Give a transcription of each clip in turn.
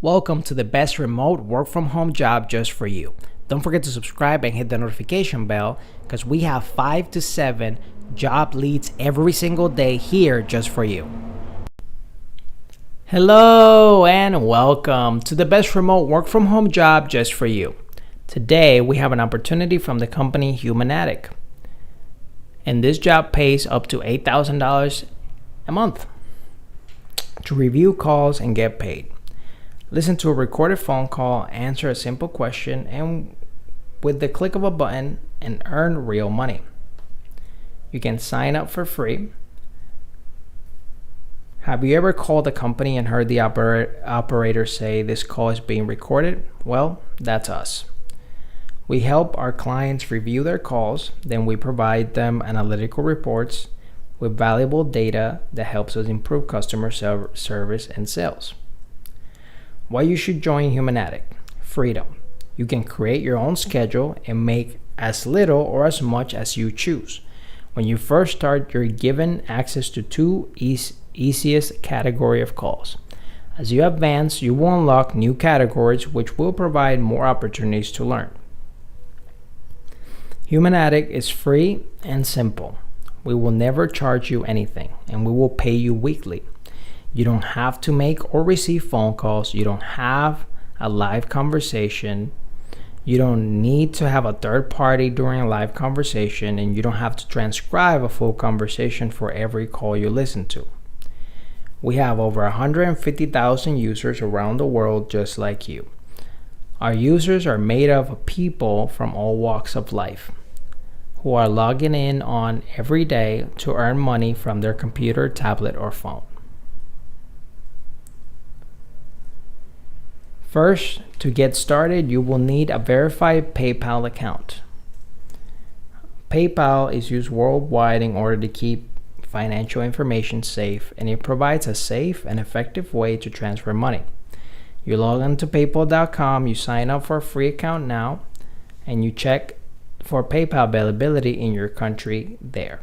Welcome to the best remote work from home job just for you. Don't forget to subscribe and hit the notification bell because we have 5 to 7 job leads every single day here just for you. Hello and welcome to the best remote work from home job just for you. Today we have an opportunity from the company Humanatic. And this job pays up to $8,000 a month to review calls and get paid. Listen to a recorded phone call, answer a simple question, and with the click of a button, and earn real money. You can sign up for free. Have you ever called a company and heard the operator say this call is being recorded? Well, that's us. We help our clients review their calls, then we provide them analytical reports with valuable data that helps us improve customer service and sales. Why you should join Humanatic? Freedom. You can create your own schedule and make as little or as much as you choose. When you first start, you're given access to two easiest category of calls. As you advance, you will unlock new categories which will provide more opportunities to learn. Humanatic is free and simple. We will never charge you anything, and we will pay you weekly. You don't have to make or receive phone calls. You don't have a live conversation. You don't need to have a third party during a live conversation, and you don't have to transcribe a full conversation for every call you listen to. We have over 150,000 users around the world just like you. Our users are made of people from all walks of life who are logging in on every day to earn money from their computer, tablet, or phone. First, to get started, you will need a verified PayPal account. PayPal is used worldwide in order to keep financial information safe, and it provides a safe and effective way to transfer money. You log into paypal.com, you sign up for a free account now, and you check for PayPal availability in your country there.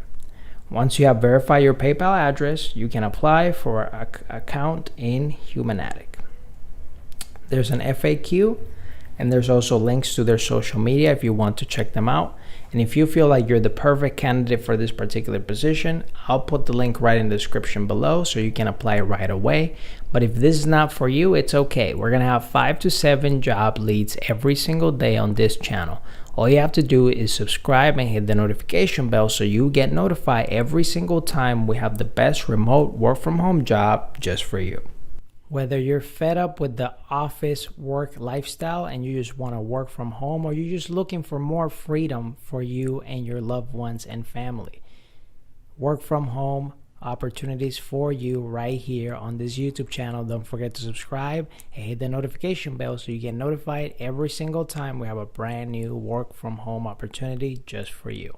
Once you have verified your PayPal address, you can apply for an account in Humanatic. There's an FAQ, and there's also links to their social media if you want to check them out. And if you feel like you're the perfect candidate for this particular position, I'll put the link right in the description below so you can apply right away. But if this is not for you, it's okay. We're going to have 5 to 7 job leads every single day on this channel. All you have to do is subscribe and hit the notification bell so you get notified every single time we have the best remote work from home job just for you. Whether you're fed up with the office work lifestyle and you just want to work from home, or you're just looking for more freedom for you and your loved ones and family, work from home opportunities for you right here on this YouTube channel. Don't forget to subscribe and hit the notification bell so you get notified every single time we have a brand new work from home opportunity just for you.